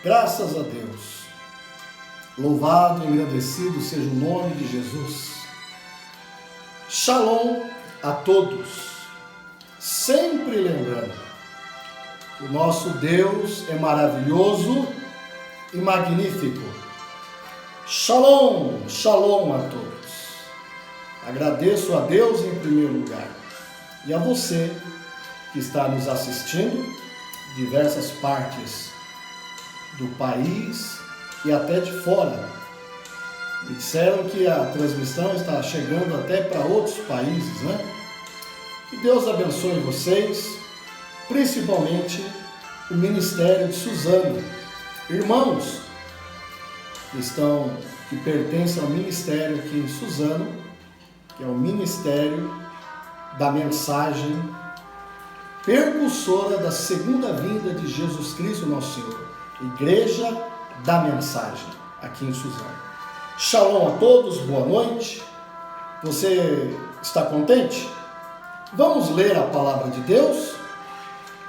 Graças a Deus. Louvado e agradecido seja o nome de Jesus. Shalom a todos. Sempre lembrando que o nosso Deus é maravilhoso e magnífico. Shalom, shalom a todos. Agradeço a Deus em primeiro lugar e a você que está nos assistindo de diversas partes do país e até de fora. Me disseram que a transmissão está chegando até para outros países, né? Que Deus abençoe vocês, principalmente o Ministério de Suzano. Irmãos que pertencem ao ministério aqui em Suzano, que é o Ministério da Mensagem Percussora da Segunda Vinda de Jesus Cristo, nosso Senhor. Igreja da Mensagem, aqui em Suzano. Shalom a todos, boa noite. Você está contente? Vamos ler a palavra de Deus?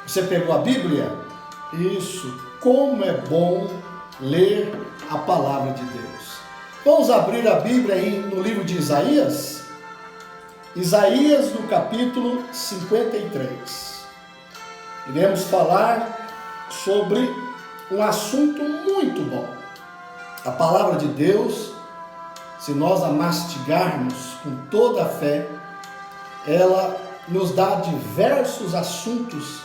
Você pegou a Bíblia? Isso, como é bom ler a palavra de Deus. Vamos abrir a Bíblia aí no livro de Isaías? Isaías, no capítulo 53. Iremos falar sobre um assunto muito bom. A palavra de Deus, se nós a mastigarmos com toda a fé, ela nos dá diversos assuntos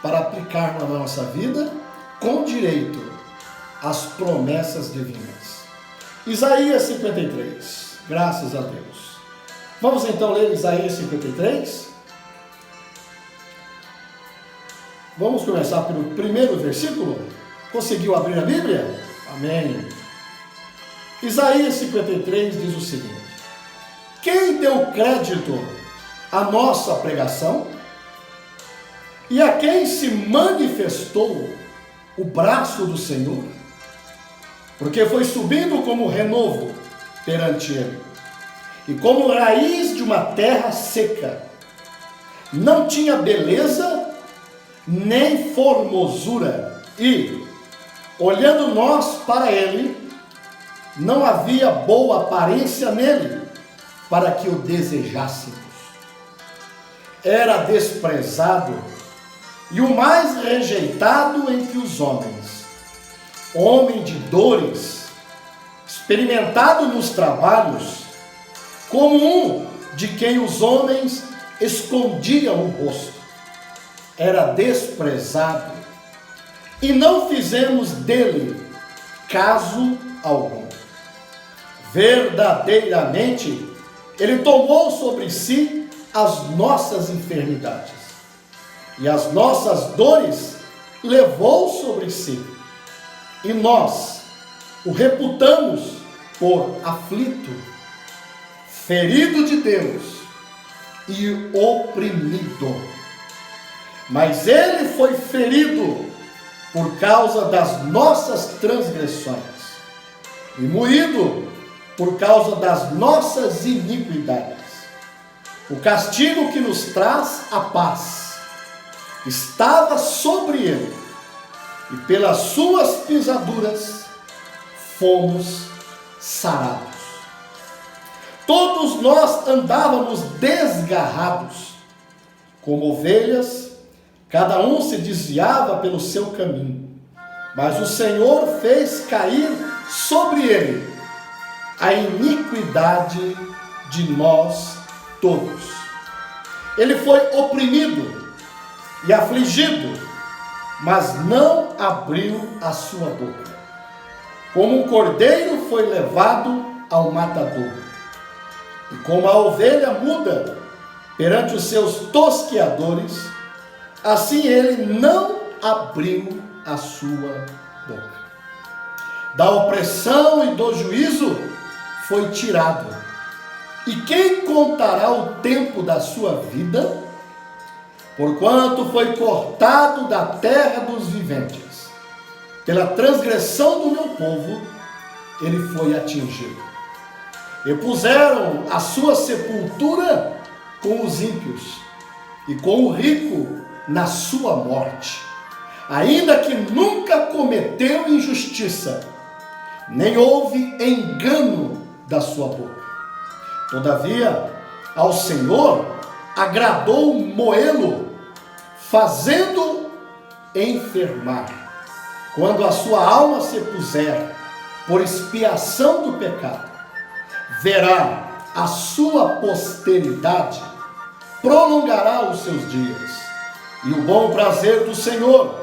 para aplicar na nossa vida com direito às promessas divinas. Isaías 53, graças a Deus. Vamos então ler Isaías 53? Vamos começar pelo primeiro versículo? Conseguiu abrir a Bíblia? Amém. Isaías 53 diz o seguinte: quem deu crédito à nossa pregação? E a quem se manifestou o braço do Senhor? Porque foi subindo como renovo perante ele, e como raiz de uma terra seca. Não tinha beleza nem formosura, e, olhando nós para ele, não havia boa aparência nele, para que o desejássemos. Era desprezado e o mais rejeitado entre os homens, homem de dores, experimentado nos trabalhos, como um de quem os homens escondiam o rosto. Era desprezado, e não fizemos dele caso algum. Verdadeiramente, ele tomou sobre si as nossas enfermidades, e as nossas dores levou sobre si, e nós o reputamos por aflito, ferido de Deus e oprimido. Mas ele foi ferido por causa das nossas transgressões e moído por causa das nossas iniquidades. O castigo que nos traz a paz estava sobre ele, e pelas suas pisaduras fomos sarados. Todos nós andávamos desgarrados, como ovelhas. Cada um se desviava pelo seu caminho, mas o Senhor fez cair sobre ele a iniquidade de nós todos. Ele foi oprimido e afligido, mas não abriu a sua boca. Como um cordeiro foi levado ao matador, e como a ovelha muda perante os seus tosqueadores, assim ele não abriu a sua boca. Da opressão e do juízo foi tirado. E quem contará o tempo da sua vida? Porquanto foi cortado da terra dos viventes. Pela transgressão do meu povo, ele foi atingido. E puseram a sua sepultura com os ímpios, e com o rico na sua morte, ainda que nunca cometeu injustiça, nem houve engano da sua boca. Todavia, ao Senhor agradou moê-lo, fazendo enfermar. Quando a sua alma se puser por expiação do pecado, verá a sua posteridade, prolongará os seus dias, e o bom prazer do Senhor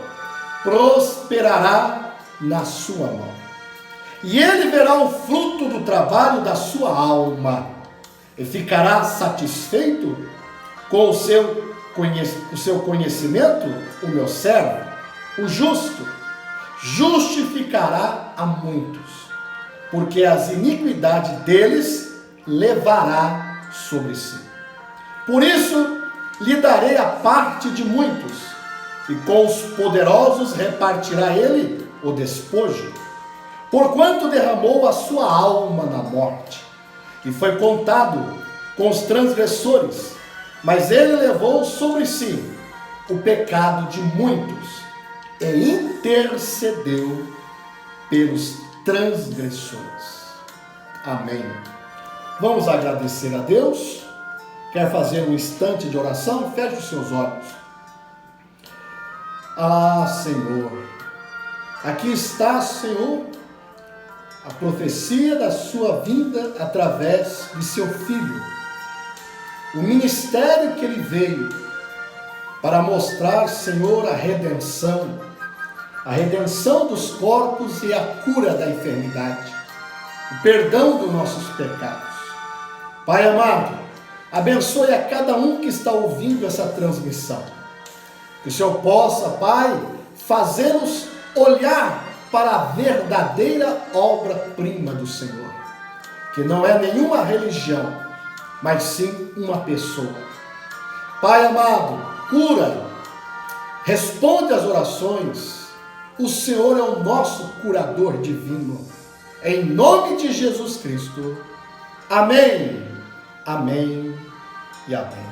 prosperará na sua mão. E ele verá o fruto do trabalho da sua alma, e ficará satisfeito com o seu conhecimento. O meu servo, o justo, justificará a muitos, porque as iniquidades deles levará sobre si. Por isso lhe darei a parte de muitos, e com os poderosos repartirá ele o despojo, porquanto derramou a sua alma na morte, e foi contado com os transgressores, mas ele levou sobre si o pecado de muitos, e intercedeu pelos transgressores. Amém. Vamos agradecer a Deus. Quer fazer um instante de oração? Feche os seus olhos. Ah, Senhor, aqui está, Senhor, a profecia da sua vinda através de seu Filho, o ministério que ele veio para mostrar, Senhor, a redenção dos corpos e a cura da enfermidade, o perdão dos nossos pecados. Pai amado, abençoe a cada um que está ouvindo essa transmissão, que o Senhor possa, Pai, fazê-los olhar para a verdadeira obra-prima do Senhor, que não é nenhuma religião, mas sim uma pessoa. Pai amado, cura, responde às orações. O Senhor é o nosso curador divino. Em nome de Jesus Cristo. Amém. Amém e amém.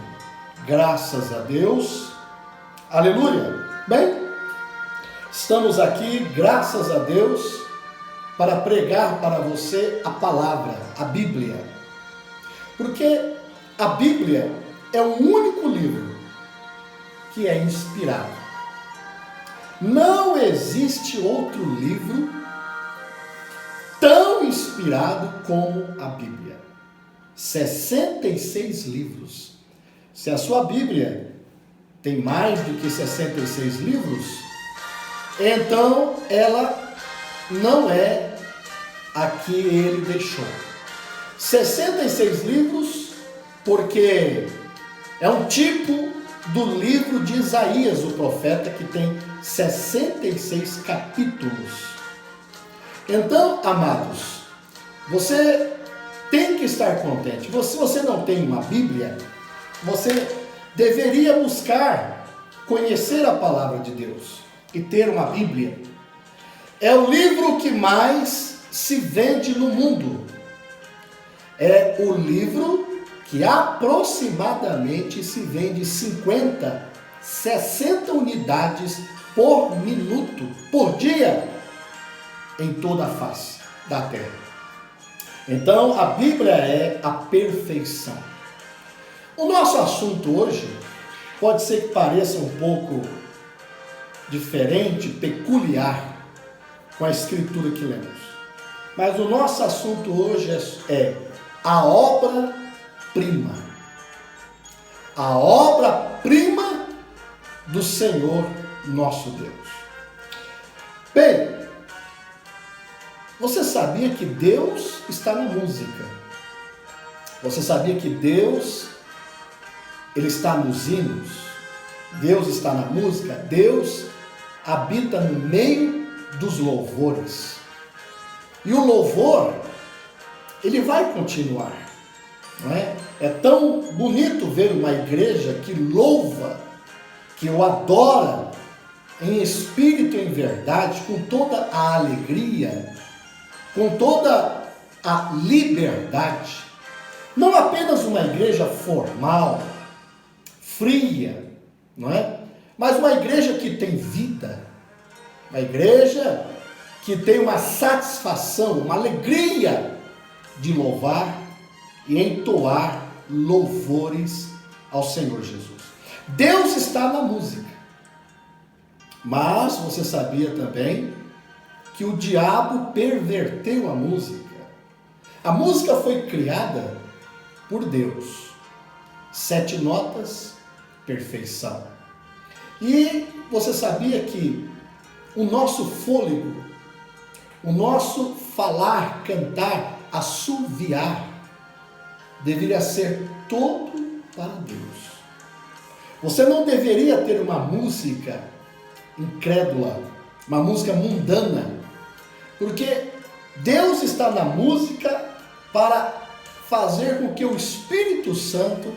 Graças a Deus. Aleluia. Bem, estamos aqui, graças a Deus, para pregar para você a palavra, a Bíblia. Porque a Bíblia é o único livro que é inspirado. Não existe outro livro tão inspirado como a Bíblia. 66 livros. Se a sua Bíblia tem mais do que 66 livros, então ela não é a que ele deixou. 66 livros, porque é um tipo do livro de Isaías, o profeta, que tem 66 capítulos. Então, amados, você tem que estar contente. Se você não tem uma Bíblia, você deveria buscar conhecer a palavra de Deus e ter uma Bíblia. É o livro que mais se vende no mundo. É o livro que aproximadamente se vende 50, 60 unidades por minuto, por dia, em toda a face da terra. Então, a Bíblia é a perfeição. O nosso assunto hoje pode ser que pareça um pouco diferente, peculiar, com a escritura que lemos. Mas o nosso assunto hoje é a obra-prima. A obra-prima do Senhor nosso Deus. Bem, você sabia que Deus está na música? Você sabia que Deus, Ele está nos hinos? Deus está na música? Deus habita no meio dos louvores. E o louvor, ele vai continuar, não é? É tão bonito ver uma igreja que louva, que o adora em espírito e em verdade, com toda a alegria, com toda a liberdade. Não apenas uma igreja formal, fria, não é? Mas uma igreja que tem vida, Uma igreja que tem uma satisfação, uma alegria de louvar e entoar louvores ao Senhor Jesus. Deus está na música. Mas você sabia também que o diabo perverteu a música. A música foi criada por Deus. 7 notas, perfeição. E você sabia que o nosso fôlego, o nosso falar, cantar, assoviar, deveria ser todo para Deus. Você não deveria ter uma música incrédula, uma música mundana, porque Deus está na música para fazer com que o Espírito Santo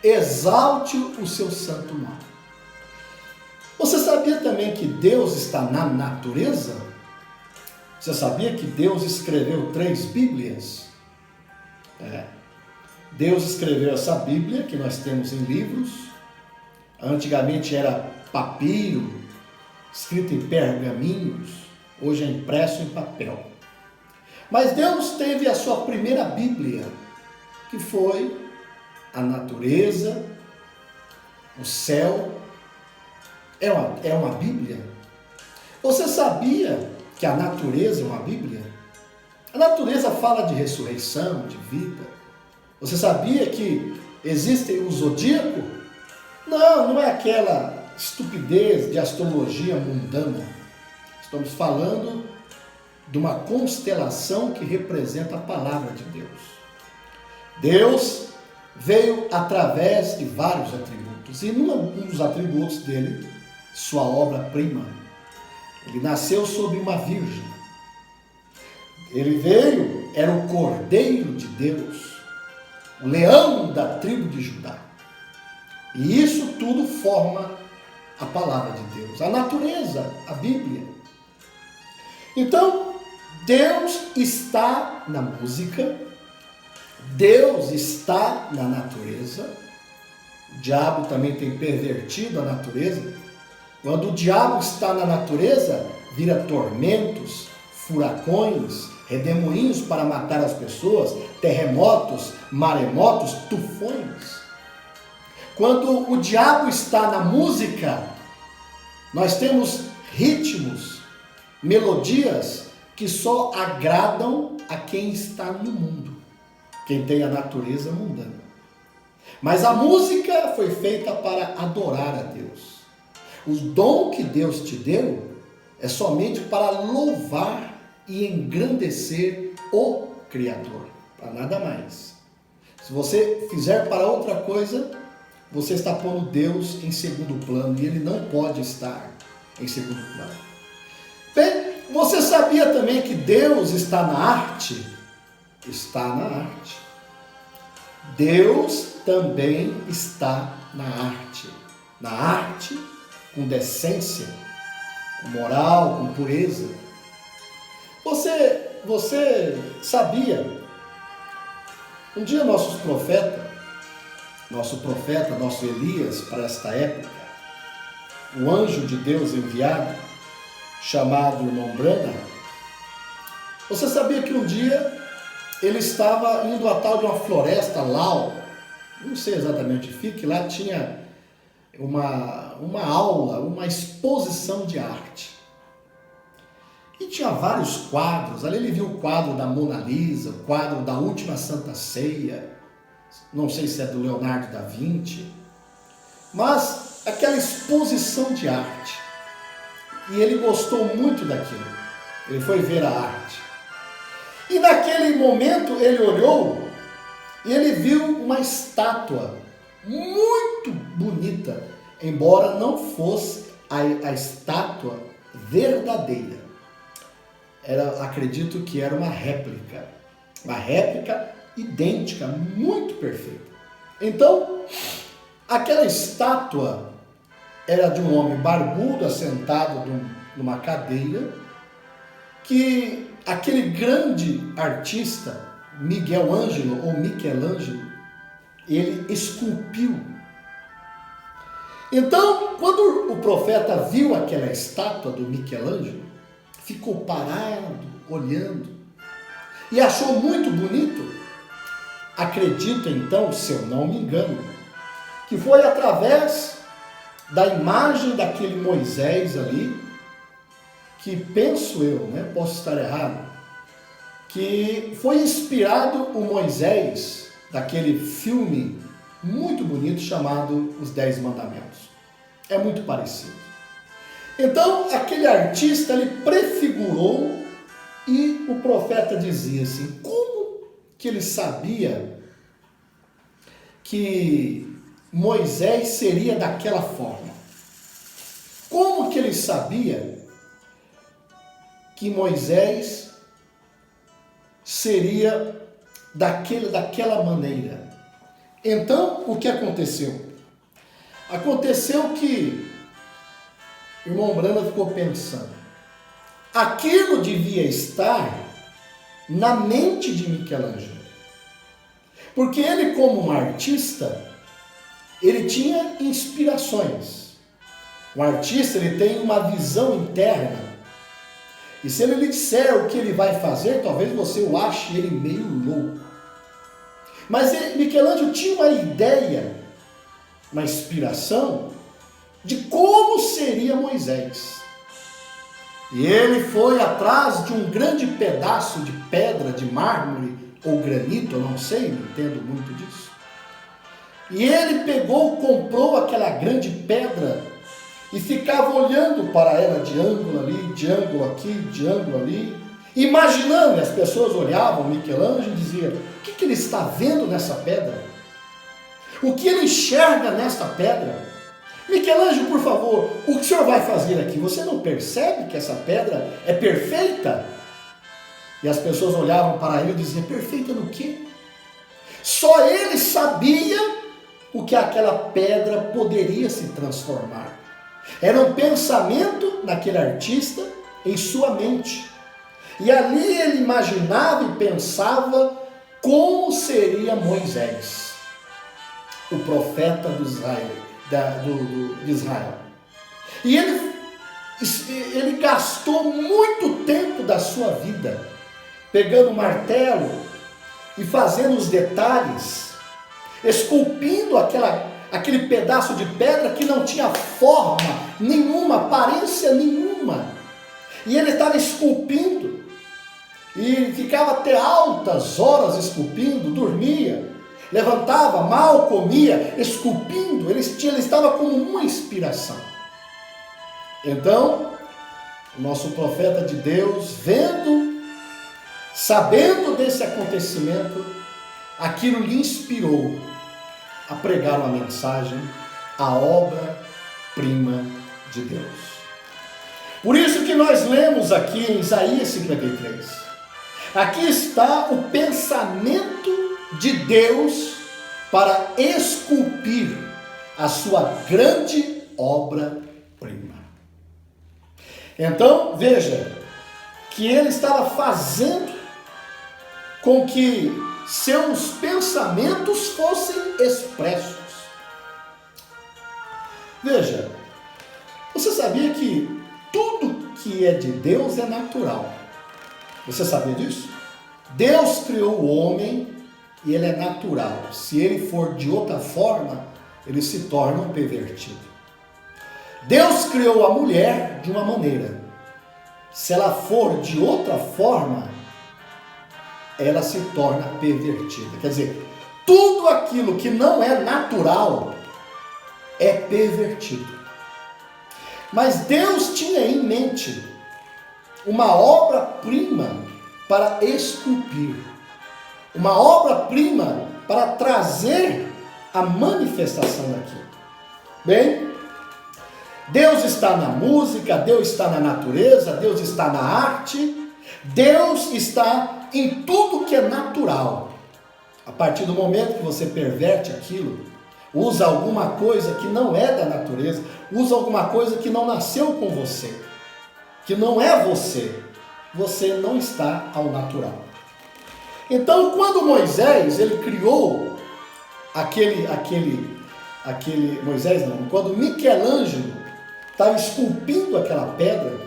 exalte o seu santo nome. Você sabia também que Deus está na natureza? Você sabia que Deus escreveu 3 Bíblias? Deus escreveu essa Bíblia que nós temos em livros. Antigamente era papiro, escrito em pergaminhos, hoje é impresso em papel. Mas Deus teve a sua primeira Bíblia, que foi a natureza, o céu. É uma Bíblia? Você sabia que a natureza é uma Bíblia? A natureza fala de ressurreição, de vida. Você sabia que existe o zodíaco? Não é aquela estupidez de astrologia mundana. Estamos falando de uma constelação que representa a palavra de Deus. Deus veio através de vários atributos, e um dos atributos dele, sua obra-prima, ele nasceu sob uma virgem. Ele veio, era o Cordeiro de Deus, o leão da tribo de Judá. E isso tudo forma a palavra de Deus, a natureza, a Bíblia. Então, Deus está na música, Deus está na natureza. O diabo também tem pervertido a natureza. Quando o diabo está na natureza, vira tormentos, furacões, redemoinhos para matar as pessoas, terremotos, maremotos, tufões. Quando o diabo está na música, nós temos ritmos, melodias que só agradam a quem está no mundo, quem tem a natureza mundana. Mas a música foi feita para adorar a Deus. O dom que Deus te deu é somente para louvar e engrandecer o Criador, para nada mais. Se você fizer para outra coisa, você está pondo Deus em segundo plano, e Ele não pode estar em segundo plano. Bem, você sabia também que Deus está na arte? Está na arte. Deus também está na arte. Na arte, com decência, com moral, com pureza. Você sabia? Um dia nosso profeta, nosso Elias, para esta época, o anjo de Deus enviado, chamado irmão Branham, você sabia que um dia ele estava indo a tal de uma floresta Lau, não sei exatamente onde fica, lá tinha uma aula, uma exposição de arte. E tinha vários quadros, ali ele viu o quadro da Mona Lisa, o quadro da Última Santa Ceia, não sei se é do Leonardo da Vinci, mas aquela exposição de arte. E ele gostou muito daquilo, ele foi ver a arte. E naquele momento ele olhou e ele viu uma estátua muito bonita, embora não fosse a estátua verdadeira. Acredito que era uma réplica idêntica, muito perfeita. Então, aquela estátua era de um homem barbudo, assentado numa cadeira, que aquele grande artista, Michelangelo, ele esculpiu. Então, quando o profeta viu aquela estátua do Michelangelo, ficou parado, olhando, e achou muito bonito. Acredito então, se eu não me engano, que foi através da imagem daquele Moisés ali, que penso eu, posso estar errado, que foi inspirado o Moisés daquele filme muito bonito chamado Os 10 Mandamentos. É muito parecido. Então, aquele artista, ele prefigurou, e o profeta dizia assim, como que ele sabia que Moisés seria daquela forma? Como que ele sabia que Moisés seria daquela maneira? Então, o que aconteceu? Aconteceu que o irmão Brana ficou pensando, aquilo devia estar na mente de Michelangelo. Porque ele, como um artista, ele tinha inspirações. O artista, ele tem uma visão interna. E se ele lhe disser o que ele vai fazer, talvez você o ache ele meio louco. Mas Michelangelo tinha uma ideia, uma inspiração, de como seria Moisés. E ele foi atrás de um grande pedaço de pedra, de mármore ou granito, eu não sei, não entendo muito disso. E ele comprou aquela grande pedra e ficava olhando para ela de ângulo ali, de ângulo aqui, de ângulo ali, imaginando. E as pessoas olhavam Michelangelo e diziam, o que ele está vendo nessa pedra? O que ele enxerga nesta pedra? Michelangelo, por favor, o que o senhor vai fazer aqui? Você não percebe que essa pedra é perfeita? E as pessoas olhavam para ele e diziam, perfeita no quê? Só ele sabia o que aquela pedra poderia se transformar. Era um pensamento naquele artista em sua mente. E ali ele imaginava e pensava como seria Moisés, o profeta de Israel. E ele gastou muito tempo da sua vida pegando o martelo e fazendo os detalhes, esculpindo aquele pedaço de pedra que não tinha forma nenhuma, aparência nenhuma. E ele estava esculpindo e ficava até altas horas esculpindo, dormia, levantava, mal comia, esculpindo. Ele estava como uma inspiração. Então, o nosso profeta de Deus, sabendo desse acontecimento, aquilo lhe inspirou a pregar uma mensagem, a obra-prima de Deus. Por isso que nós lemos aqui em Isaías 53. Aqui está o pensamento de Deus para esculpir a sua grande obra-prima. Então, veja que ele estava fazendo com que seus pensamentos fossem expressos. Veja, você sabia que tudo que é de Deus é natural? Você sabia disso? Deus criou o homem e ele é natural. Se ele for de outra forma, ele se torna um pervertido. Deus criou a mulher de uma maneira. Se ela for de outra forma, ela se torna pervertida. Quer dizer, tudo aquilo que não é natural é pervertido. Mas Deus tinha em mente uma obra-prima para esculpir, uma obra-prima para trazer a manifestação daquilo. Bem, Deus está na música, Deus está na natureza, Deus está na arte, Deus está em tudo que é natural. A partir do momento que você perverte aquilo, usa alguma coisa que não é da natureza, usa alguma coisa que não nasceu com você, que não é você, você não está ao natural. Então, quando Moisés ele criou quando Michelangelo estava esculpindo aquela pedra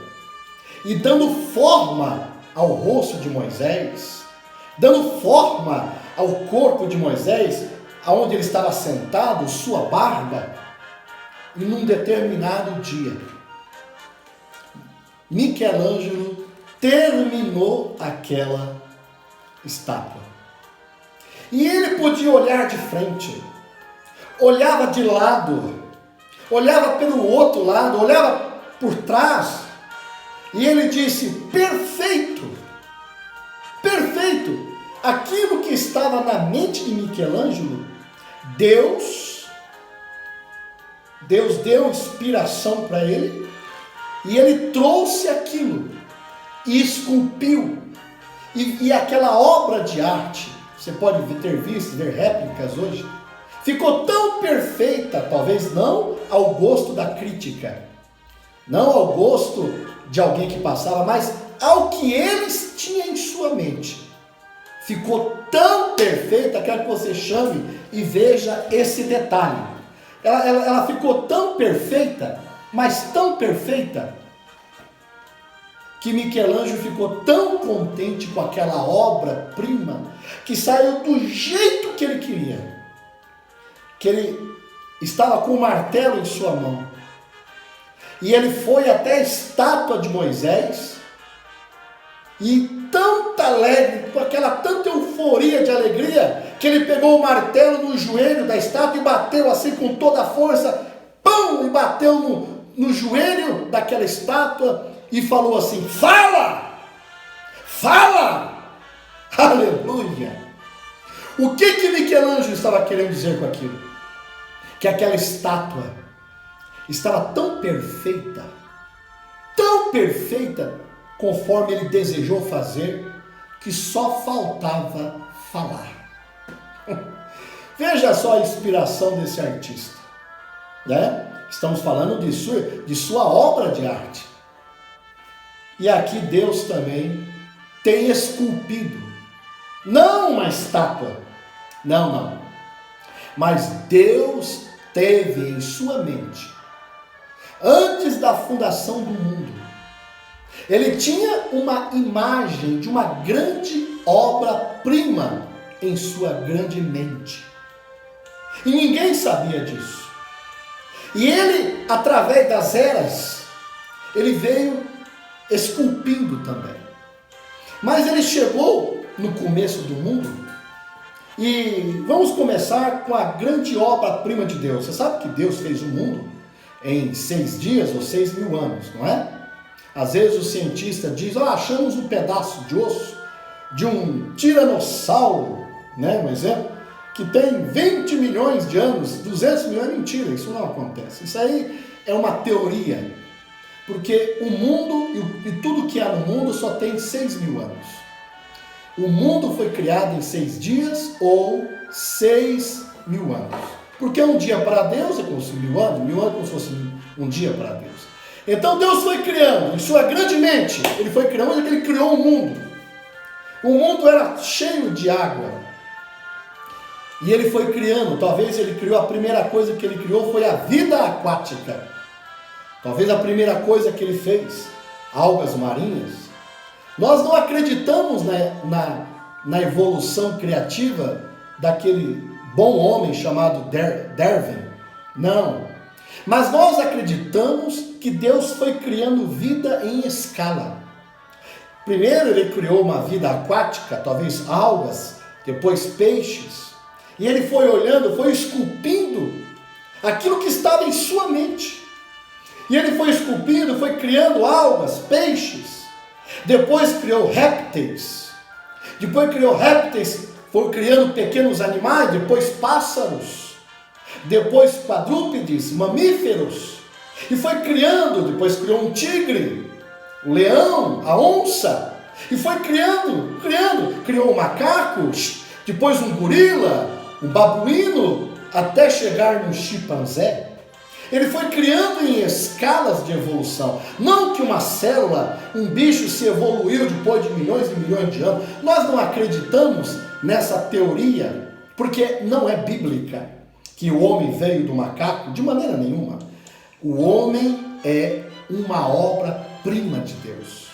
e dando forma ao rosto de Moisés, dando forma ao corpo de Moisés, aonde ele estava sentado, sua barba, e num determinado dia, Michelangelo terminou aquela estátua. E ele podia olhar de frente, olhava de lado, olhava pelo outro lado, olhava por trás, e ele disse: perfeito, perfeito. Aquilo que estava na mente de Michelangelo, Deus deu inspiração para ele, e ele trouxe aquilo, e esculpiu, e aquela obra de arte, você pode ter visto, ver réplicas hoje, ficou tão perfeita, talvez não ao gosto da crítica, não ao gosto de alguém que passava, mas ao que eles tinham em sua mente. Ficou tão perfeita, quero que você chame e veja esse detalhe. Ela ficou tão perfeita, mas tão perfeita, que Michelangelo ficou tão contente com aquela obra-prima, que saiu do jeito que ele queria. Que ele estava com o martelo em sua mão. E ele foi até a estátua de Moisés, e tanta alegre, com aquela tanta euforia de alegria, que ele pegou o martelo no joelho da estátua e bateu assim com toda a força, pão, e bateu no joelho daquela estátua, e falou assim: fala! Fala! Aleluia! O que Michelangelo estava querendo dizer com aquilo? Que aquela estátua estava tão perfeita, conforme ele desejou fazer, que só faltava falar. Veja só a inspiração desse artista, né? Estamos falando de sua obra de arte. E aqui Deus também tem esculpido, não uma estátua, não, mas Deus teve em sua mente, antes da fundação do mundo, ele tinha uma imagem de uma grande obra-prima em sua grande mente, e ninguém sabia disso. E ele, através das eras, ele veio esculpindo também. Mas ele chegou no começo do mundo, e vamos começar com a grande obra-prima de Deus. Você sabe que Deus fez o mundo em 6 dias ou 6.000 anos, não é? Às vezes o cientista diz: achamos um pedaço de osso de um tiranossauro, né? Um exemplo, que tem 20 milhões de anos, 200 milhões, mentira, isso não acontece. Isso aí é uma teoria. Porque o mundo e tudo que há no mundo só tem 6.000 anos. O mundo foi criado em 6 dias ou 6.000 anos. Porque um dia para Deus é como se 1.000 anos, 1.000 anos como se fosse um dia para Deus. Então Deus foi criando, em sua grande mente, ele foi criando, onde ele criou o mundo. O mundo era cheio de água. E ele foi criando, talvez ele criou, a primeira coisa que ele criou foi a vida aquática. Talvez a primeira coisa que ele fez, algas marinhas. Nós não acreditamos na evolução criativa daquele bom homem chamado Darwin. Não. Mas nós acreditamos que Deus foi criando vida em escala. Primeiro ele criou uma vida aquática, talvez algas, depois peixes. E ele foi olhando, foi esculpindo aquilo que estava em sua mente. E ele foi esculpindo, foi criando algas, peixes. Depois criou répteis. Foi criando pequenos animais, depois pássaros. Depois quadrúpedes, mamíferos. E foi criando, depois criou um tigre, o leão, a onça. E foi criando. Criou um macaco, depois um gorila, um babuíno, até chegar no chimpanzé. Ele foi criando em escalas de evolução. Não que uma célula, um bicho se evoluiu depois de milhões e milhões de anos. Nós não acreditamos nessa teoria, porque não é bíblica. que o homem veio do macaco, de maneira nenhuma. O homem é uma obra-prima de Deus.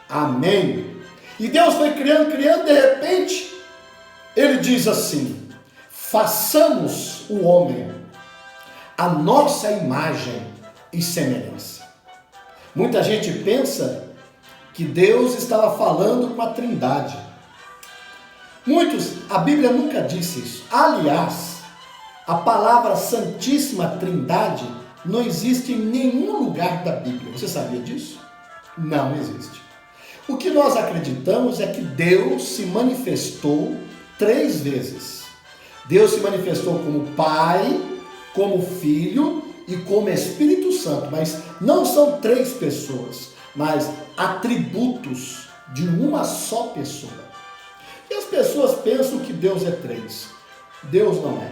Amém. E Deus foi criando, de repente, ele diz assim: façamos o homem a nossa imagem e semelhança. Muita gente pensa que Deus estava falando com a Trindade. A Bíblia nunca disse isso. Aliás, a palavra Santíssima Trindade não existe em nenhum lugar da Bíblia. Você sabia disso? Não existe. O que nós acreditamos é que Deus se manifestou 3 vezes. Deus se manifestou como Pai, como Filho e como Espírito Santo. Mas não são 3 pessoas, mas atributos de uma só pessoa. E as pessoas pensam que Deus é 3. Deus não é.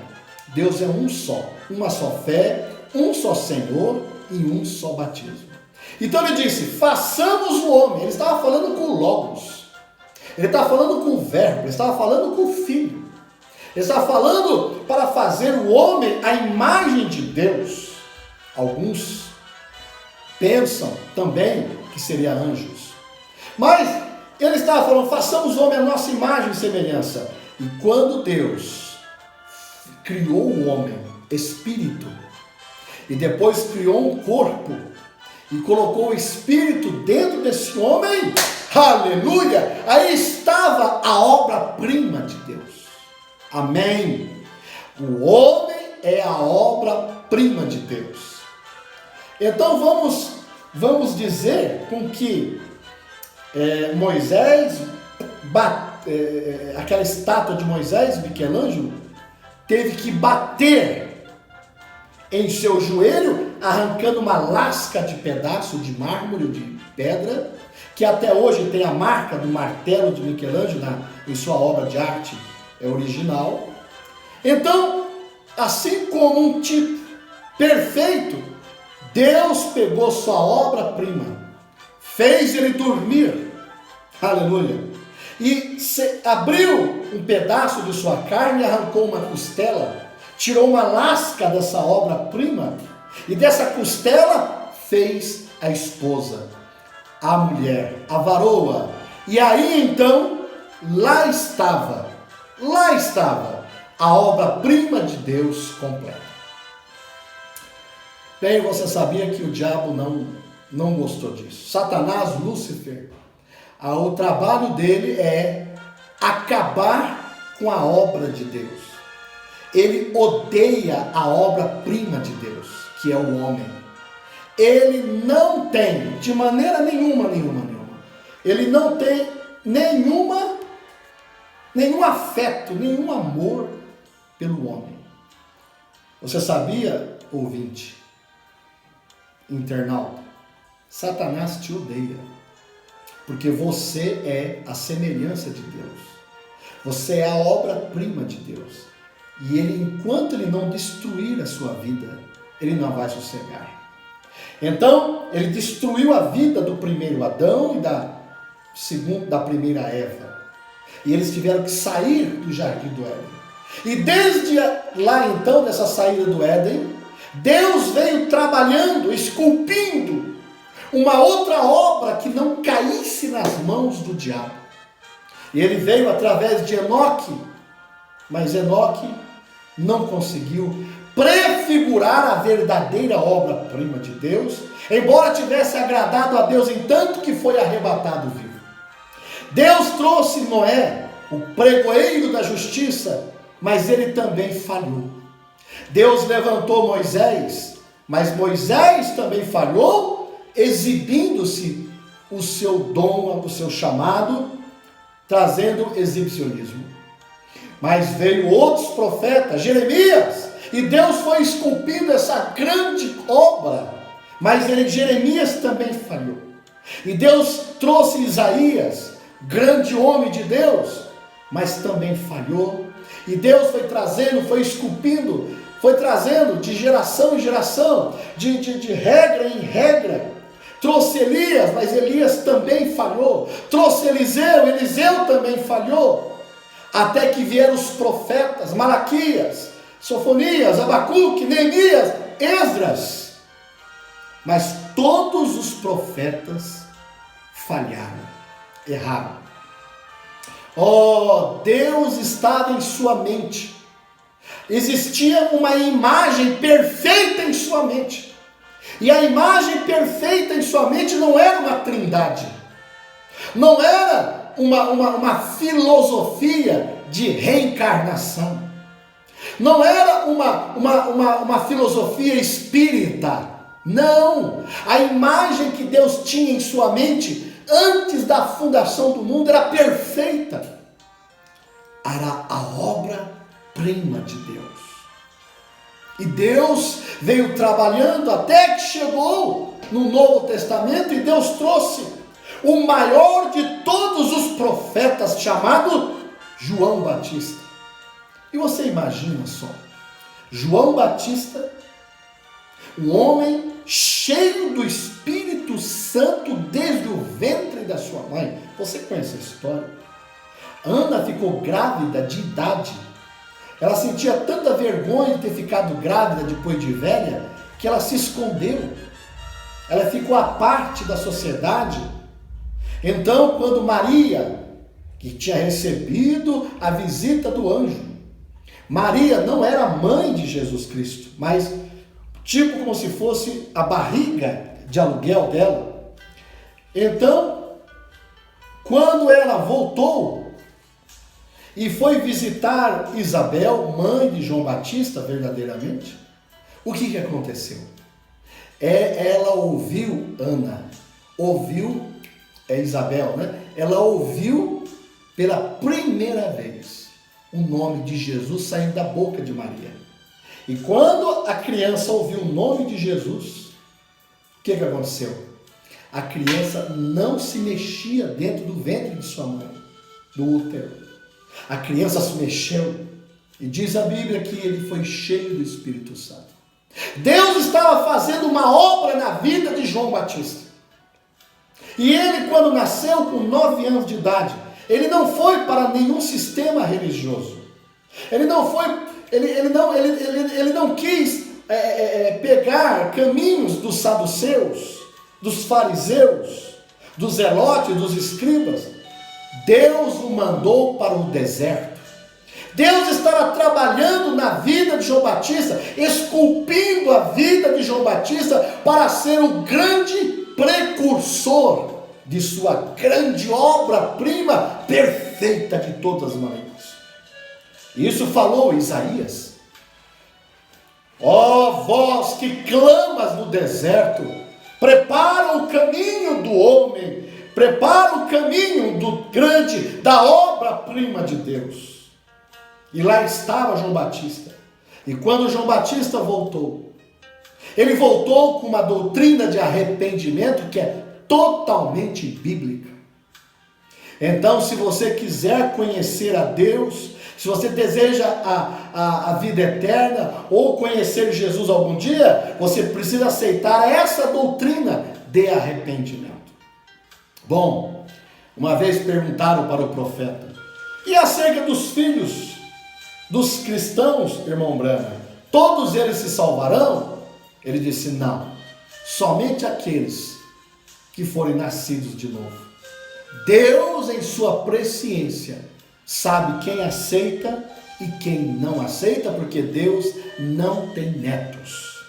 Deus é um só. Uma só fé, um só Senhor e um só batismo. Então ele disse: façamos o homem. Ele estava falando com o Logos. Ele estava falando com o Verbo. Ele estava falando com o Filho. Ele estava falando para fazer o homem à imagem de Deus. Alguns pensam também que seria anjos. Mas ele estava falando: façamos o homem à nossa imagem e semelhança. E quando Deus criou o homem, espírito, e depois criou um corpo, e colocou o espírito dentro desse homem, aleluia, aí estava a obra-prima de Deus. Amém. O homem é a obra-prima de Deus. Então vamos dizer com que Moisés, aquela estátua de Moisés, Michelangelo, teve que bater em seu joelho, arrancando uma lasca de pedaço de mármore ou de pedra, que até hoje tem a marca do martelo de Michelangelo em sua obra de arte original. Então, assim como um tipo perfeito, Deus pegou sua obra-prima, fez ele dormir, aleluia, e abriu um pedaço de sua carne, arrancou uma costela, tirou uma lasca dessa obra-prima, e dessa costela fez a esposa, a mulher, a varoa. E aí então, lá estava a obra-prima de Deus completa. Bem, você sabia que o diabo não gostou disso. Satanás, Lúcifer, o trabalho dele é acabar com a obra de Deus. Ele odeia a obra-prima de Deus, que é o homem. Ele não tem, de maneira nenhuma, ele não tem nenhum afeto, nenhum amor pelo homem. Você sabia, ouvinte, internauta? Satanás te odeia, porque você é a semelhança de Deus. Você é a obra-prima de Deus. E ele, enquanto ele não destruir a sua vida, ele não vai sossegar. Então, ele destruiu a vida do primeiro Adão e da primeira Eva. E eles tiveram que sair do jardim do Éden. E desde lá então, dessa saída do Éden, Deus veio trabalhando, esculpindo uma outra obra que não caísse nas mãos do diabo. E ele veio através de Enoque, mas Enoque não conseguiu prefigurar a verdadeira obra-prima de Deus, embora tivesse agradado a Deus em tanto que foi arrebatado vivo. Deus trouxe Noé, o pregoeiro da justiça, mas ele também falhou. Deus levantou Moisés, mas Moisés também falhou, exibindo-se o seu dom, o seu chamado, trazendo exibicionismo. Mas veio outros profetas, Jeremias, e Deus foi esculpindo essa grande obra, mas Jeremias também falhou. E Deus trouxe Isaías, grande homem de Deus, mas também falhou. E Deus foi trazendo, foi esculpindo, foi trazendo de geração em geração, de regra em regra. Trouxe Elias, mas Elias também falhou. Trouxe Eliseu também falhou. Até que vieram os profetas, Malaquias, Sofonias, Abacuque, Neemias, Esdras. Mas todos os profetas falharam, erraram. Deus estava em sua mente. Existia uma imagem perfeita em sua mente. E a imagem perfeita em sua mente não era uma trindade. Não era uma filosofia de reencarnação. Não era uma filosofia espírita. Não. A imagem que Deus tinha em sua mente antes da fundação do mundo era perfeita. Era a obra-prima de Deus. E Deus veio trabalhando até que chegou no Novo Testamento e Deus trouxe o maior de todos os profetas, chamado João Batista. E você imagina só, João Batista, um homem cheio do Espírito Santo desde o ventre da sua mãe. Você conhece a história? Ana ficou grávida de idade. Ela sentia tanta vergonha de ter ficado grávida depois de velha, que ela se escondeu. Ela ficou à parte da sociedade. Então, quando Maria, que tinha recebido a visita do anjo, Maria não era mãe de Jesus Cristo, mas tipo como se fosse a barriga de aluguel dela. Então, quando ela voltou e foi visitar Isabel, mãe de João Batista, verdadeiramente, o que aconteceu? Ela ouviu Isabel, né? Ela ouviu pela primeira vez o nome de Jesus saindo da boca de Maria. E quando a criança ouviu o nome de Jesus, o que aconteceu? A criança não se mexia dentro do ventre de sua mãe, do útero. A criança se mexeu, e diz a Bíblia que ele foi cheio do Espírito Santo. Deus estava fazendo uma obra na vida de João Batista. E ele, quando nasceu com 9 anos de idade, ele não foi para nenhum sistema religioso. Ele não quis pegar caminhos dos saduceus, dos fariseus, dos zelotes, dos escribas. Deus o mandou para o deserto. Deus estava trabalhando na vida de João Batista, esculpindo a vida de João Batista para ser o grande precursor de sua grande obra-prima perfeita de todas as maneiras. Isso falou Isaías. Vós que clamas no deserto, prepara o caminho do homem, prepara o caminho do grande, da obra-prima de Deus. E lá estava João Batista. E quando João Batista voltou, ele voltou com uma doutrina de arrependimento que é totalmente bíblica. Então, se você quiser conhecer a Deus, se você deseja a vida eterna ou conhecer Jesus algum dia, você precisa aceitar essa doutrina de arrependimento. Bom, uma vez perguntaram para o profeta: e acerca dos filhos dos cristãos, irmão Branham, todos eles se salvarão? Ele disse: não, somente aqueles que forem nascidos de novo. Deus, em sua presciência, sabe quem aceita e quem não aceita, porque Deus não tem netos.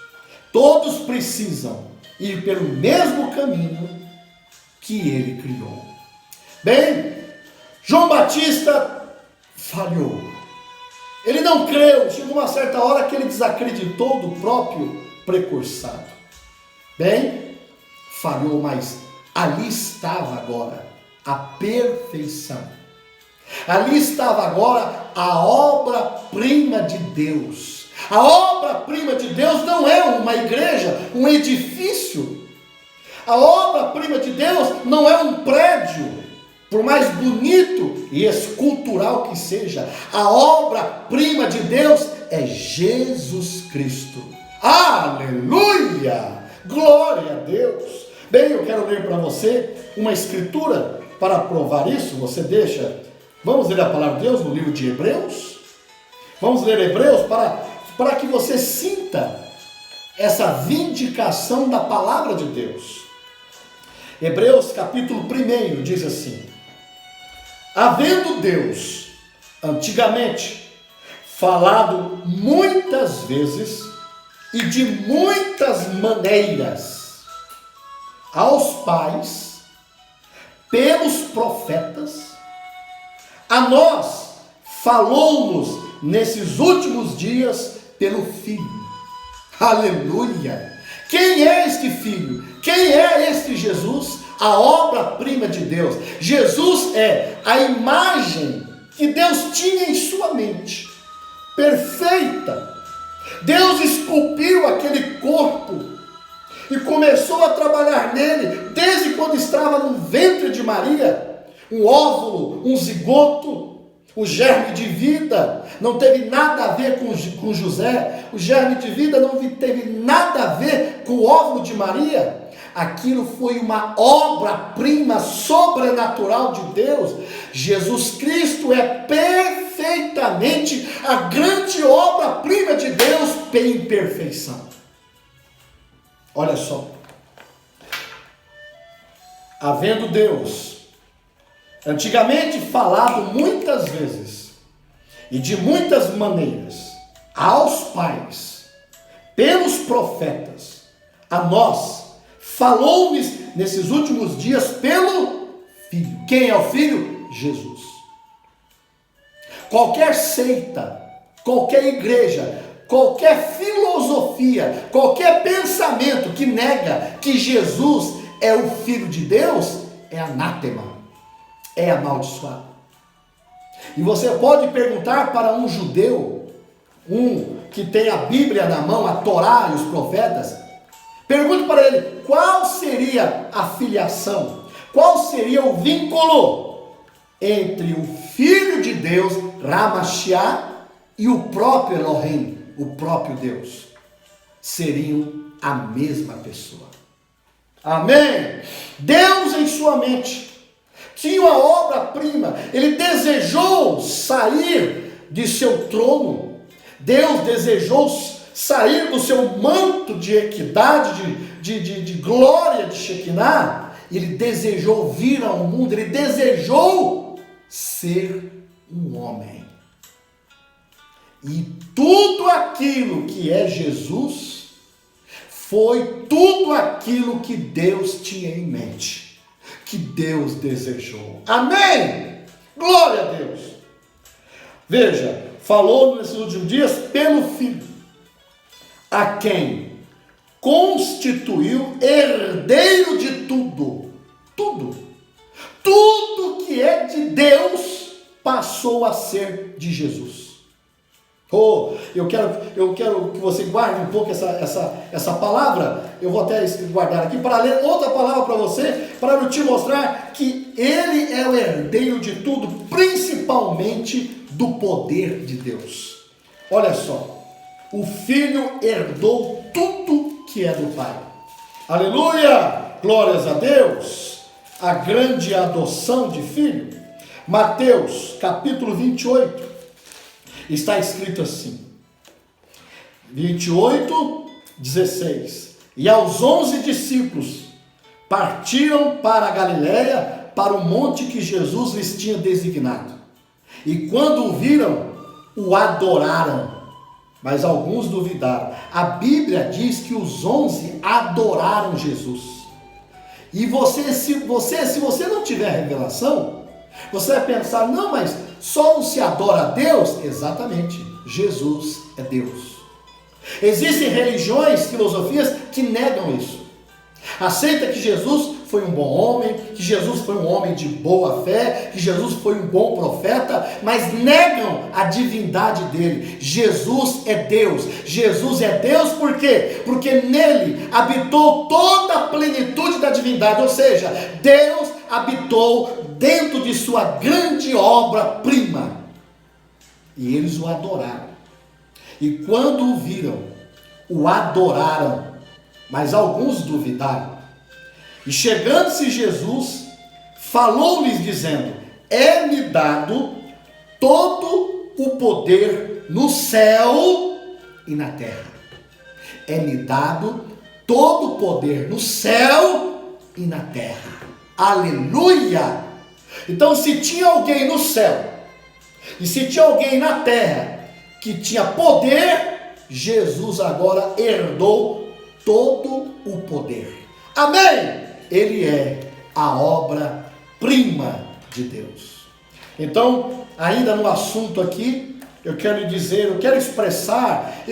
Todos precisam ir pelo mesmo caminho que ele criou. Bem, João Batista falhou. Ele não creu. Chegou uma certa hora que ele desacreditou do próprio precursado. Bem, falhou, mas ali estava agora a perfeição. Ali estava agora a obra-prima de Deus. A obra-prima de Deus não é uma igreja, um edifício. A obra-prima de Deus não é um prédio, por mais bonito e escultural que seja. A obra-prima de Deus é Jesus Cristo. Aleluia! Glória a Deus! Bem, eu quero ler para você uma escritura para provar isso. Você deixa... Vamos ler a palavra de Deus no livro de Hebreus? Vamos ler Hebreus para para que você sinta essa vindicação da palavra de Deus. Hebreus capítulo 1 diz assim: havendo Deus antigamente falado muitas vezes e de muitas maneiras aos pais pelos profetas, a nós falou-nos nesses últimos dias pelo Filho. Aleluia! Quem é este Filho? Quem é este Jesus? A obra-prima de Deus. Jesus é a imagem que Deus tinha em sua mente, perfeita. Deus esculpiu aquele corpo e começou a trabalhar nele desde quando estava no ventre de Maria, um óvulo, um zigoto. O germe de vida não teve nada a ver com José, o germe de vida não teve nada a ver com o óvulo de Maria. Aquilo foi uma obra-prima sobrenatural de Deus. Jesus Cristo é perfeitamente a grande obra-prima de Deus em perfeição. Olha só, havendo Deus antigamente falado muitas vezes e de muitas maneiras aos pais pelos profetas, a nós falou-nos nesses últimos dias pelo Filho. Quem é o Filho? Jesus. Qualquer seita, qualquer igreja, qualquer filosofia, qualquer pensamento que nega que Jesus é o Filho de Deus é anátema, é amaldiçoado. E você pode perguntar para um judeu, que tem a Bíblia na mão, a Torá e os profetas, pergunte para ele qual seria a filiação, qual seria o vínculo entre o Filho de Deus, Ramashiach, e o próprio Elohim, o próprio Deus. Seriam a mesma pessoa. Amém? Deus em sua mente tinha uma obra-prima, ele desejou sair de seu trono, Deus desejou sair do seu manto de equidade, de glória de Shekinah, ele desejou vir ao mundo, ele desejou ser um homem. E tudo aquilo que é Jesus, foi tudo aquilo que Deus tinha em mente, que Deus desejou. Amém? Glória a Deus. Veja, falou nesses últimos dias pelo Filho, a quem constituiu herdeiro de tudo. Tudo que é de Deus passou a ser de Jesus. Eu quero que você guarde um pouco essa palavra. Eu vou até guardar aqui para ler outra palavra para você, para eu te mostrar que ele é o herdeiro de tudo, principalmente do poder de Deus. Olha só, o Filho herdou tudo que é do Pai. Aleluia! Glórias a Deus! A grande adoção de filho. Mateus capítulo 28. Está escrito assim, 28, 16. E aos 11 discípulos partiram para a Galiléia, para o monte que Jesus lhes tinha designado. E quando o viram, o adoraram, mas alguns duvidaram. A Bíblia diz que os 11 adoraram Jesus. E se você não tiver revelação, você vai pensar, não, mas só não se adora a Deus? Exatamente, Jesus é Deus. Existem religiões, filosofias que negam isso. Aceita que Jesus foi um bom homem, que Jesus foi um homem de boa fé, que Jesus foi um bom profeta, mas negam a divindade dele. Jesus é Deus. Jesus é Deus por quê? Porque nele habitou toda a plenitude da divindade, ou seja, Deus habitou dentro de sua grande obra-prima. E eles o adoraram. E quando o viram, o adoraram, mas alguns duvidaram. E chegando-se Jesus, falou-lhes dizendo: é-me dado todo o poder no céu e na terra. É-me dado todo o poder no céu e na terra. Aleluia! Então, se tinha alguém no céu e se tinha alguém na terra que tinha poder, Jesus agora herdou todo o poder. Amém? Ele é a obra-prima de Deus. Então, ainda no assunto aqui, eu quero dizer, eu quero expressar,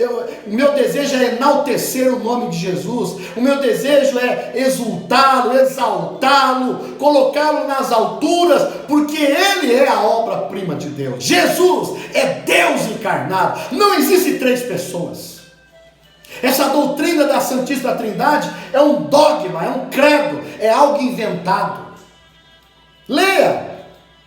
o meu desejo é enaltecer o nome de Jesus, o meu desejo é exultá-lo, exaltá-lo, colocá-lo nas alturas, porque Ele é a obra-prima de Deus. Jesus é Deus encarnado, não existe três pessoas. Essa doutrina da Santíssima Trindade é um dogma, é um credo, é algo inventado. Leia,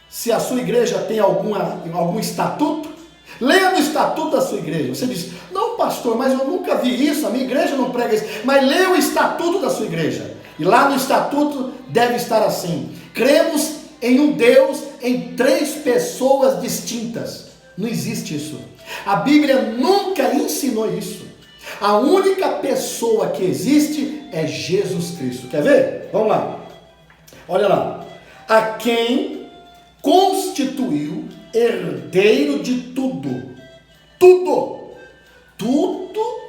se a sua igreja tem algum estatuto, leia no estatuto da sua igreja. Você diz, não pastor, mas eu nunca vi isso, a minha igreja não prega isso. Mas leia o estatuto da sua igreja. E lá no estatuto deve estar assim: cremos em um Deus em três pessoas distintas. Não existe isso. A Bíblia nunca ensinou isso. A única pessoa que existe é Jesus Cristo. Quer ver? Vamos lá. Olha lá. A quem constituiu herdeiro de tudo. Tudo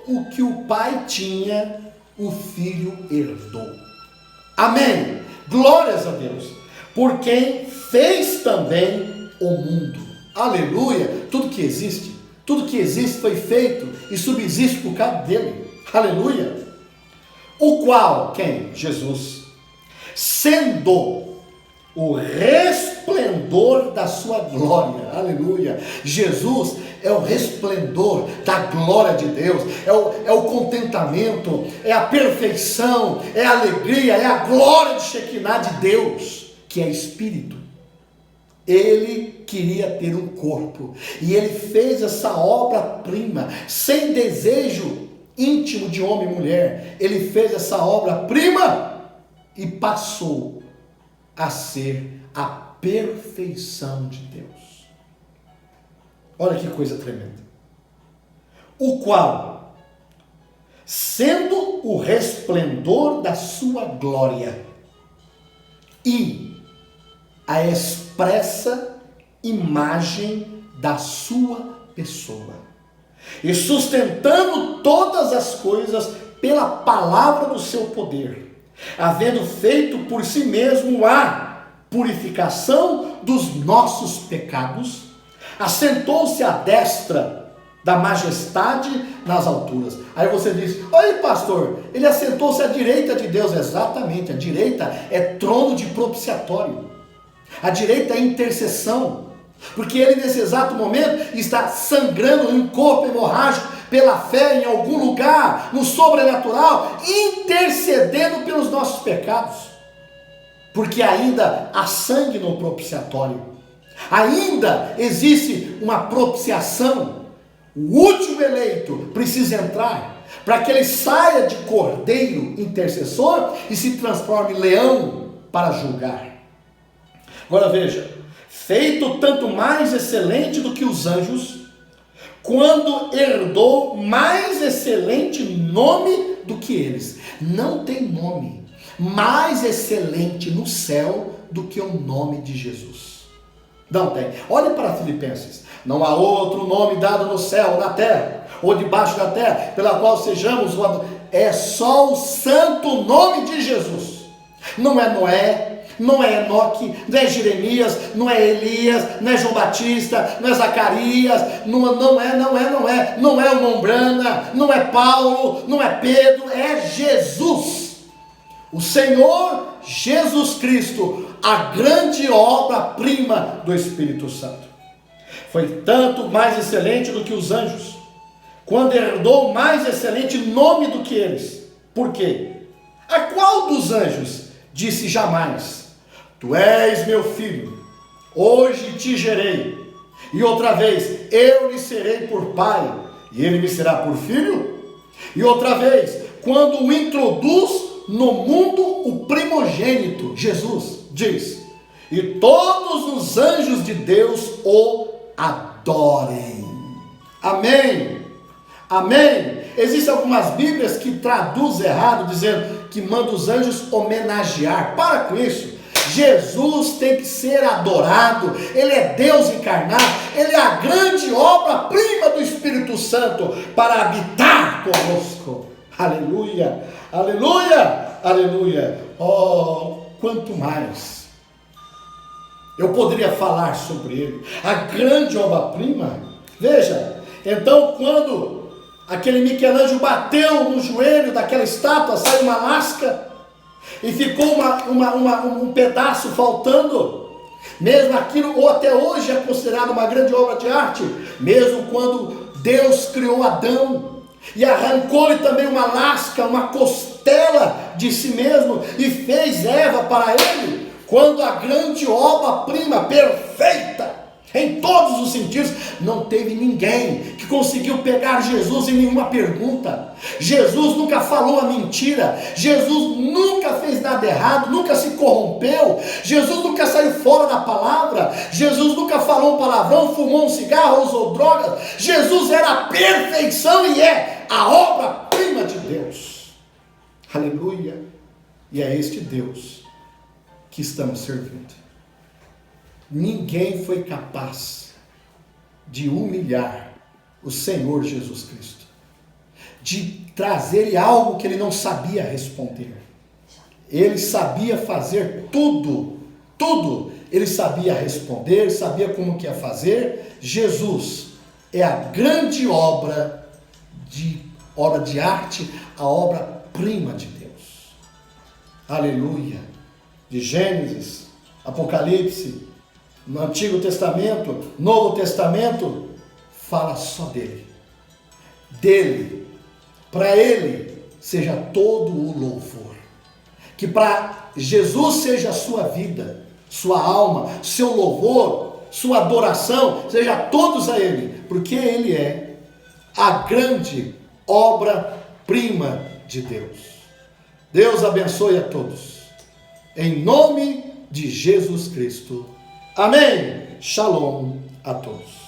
o que o Pai tinha, o Filho herdou. Amém. Glórias a Deus. Por quem fez também o mundo. Aleluia. Tudo que existe foi feito e subsiste por causa dele. Aleluia. O qual, quem? Jesus. Sendo o resplendor da sua glória. Aleluia. Jesus é o resplendor da glória de Deus. É o contentamento, é a perfeição, é a alegria, é a glória de Shekinah de Deus, que é Espírito. Ele queria ter um corpo, e ele fez essa obra-prima, sem desejo íntimo de homem e mulher. Ele fez essa obra-prima e passou a ser a perfeição de Deus. Olha que coisa tremenda. O qual, sendo o resplendor da sua glória e a expressa imagem da sua pessoa, e sustentando todas as coisas pela palavra do seu poder, havendo feito por si mesmo a purificação dos nossos pecados, assentou-se à destra da majestade nas alturas. Aí você diz, oi pastor, ele assentou-se à direita de Deus. Exatamente, a direita é trono de propiciatório, a direita é intercessão, porque ele nesse exato momento está sangrando em um corpo hemorrágico pela fé em algum lugar, no sobrenatural, intercedendo pelos nossos pecados, porque ainda há sangue no propiciatório, ainda existe uma propiciação. O último eleito precisa entrar, para que ele saia de cordeiro intercessor e se transforme em leão para julgar. Agora veja, feito tanto mais excelente do que os anjos, quando herdou mais excelente nome do que eles. Não tem nome mais excelente no céu do que o nome de Jesus. Não tem. Olhe para Filipenses. Não há outro nome dado no céu, na terra, ou debaixo da terra, pela qual sejamos. É só o santo nome de Jesus. Não é Noé, não é Enoque, não é Jeremias, não é Elias, não é João Batista, não é Zacarias, não é o Mombrana, não é Paulo, não é Pedro, é Jesus. O Senhor Jesus Cristo, a grande obra-prima do Espírito Santo. Foi tanto mais excelente do que os anjos, quando herdou mais excelente nome do que eles. Por quê? A qual dos anjos disse jamais: Tu és meu filho, hoje te gerei, e outra vez, eu lhe serei por pai, e ele me será por filho? E outra vez, quando o introduz no mundo o primogênito, Jesus diz: E todos os anjos de Deus o adorem. Amém. Amém? Existem algumas Bíblias que traduzem errado, dizendo que manda os anjos homenagear. Para com isso. Jesus tem que ser adorado. Ele é Deus encarnado. Ele é a grande obra-prima do Espírito Santo para habitar conosco. Aleluia, aleluia, aleluia. Oh, quanto mais eu poderia falar sobre ele. A grande obra-prima. Veja, então quando aquele Michelangelo bateu no joelho daquela estátua, saiu uma lasca e ficou um pedaço faltando. Mesmo aquilo, ou até hoje é considerado uma grande obra de arte. Mesmo quando Deus criou Adão e arrancou-lhe também uma lasca, uma costela de si mesmo e fez Eva para ele. Quando a grande obra-prima, perfeita em todos os sentidos, não teve ninguém que conseguiu pegar Jesus em nenhuma pergunta. Jesus nunca falou a mentira. Jesus nunca fez nada errado, nunca se corrompeu. Jesus nunca saiu fora da palavra. Jesus nunca falou um palavrão, fumou um cigarro, usou drogas. Jesus era a perfeição e é a obra-prima de Deus. Aleluia. E é este Deus que estamos servindo. Ninguém foi capaz de humilhar o Senhor Jesus Cristo, de trazer-lhe algo que ele não sabia responder. Ele sabia fazer tudo, ele sabia responder, sabia como que ia fazer. Jesus é a grande obra de arte, a obra-prima de Deus. Aleluia. De Gênesis, Apocalipse, no Antigo Testamento, Novo Testamento, fala só dele. Dele, para ele, seja todo o louvor. Que para Jesus seja a sua vida, sua alma, seu louvor, sua adoração, seja todos a ele, porque ele é a grande obra-prima de Deus. Deus abençoe a todos. Em nome de Jesus Cristo. Amém. Shalom a todos.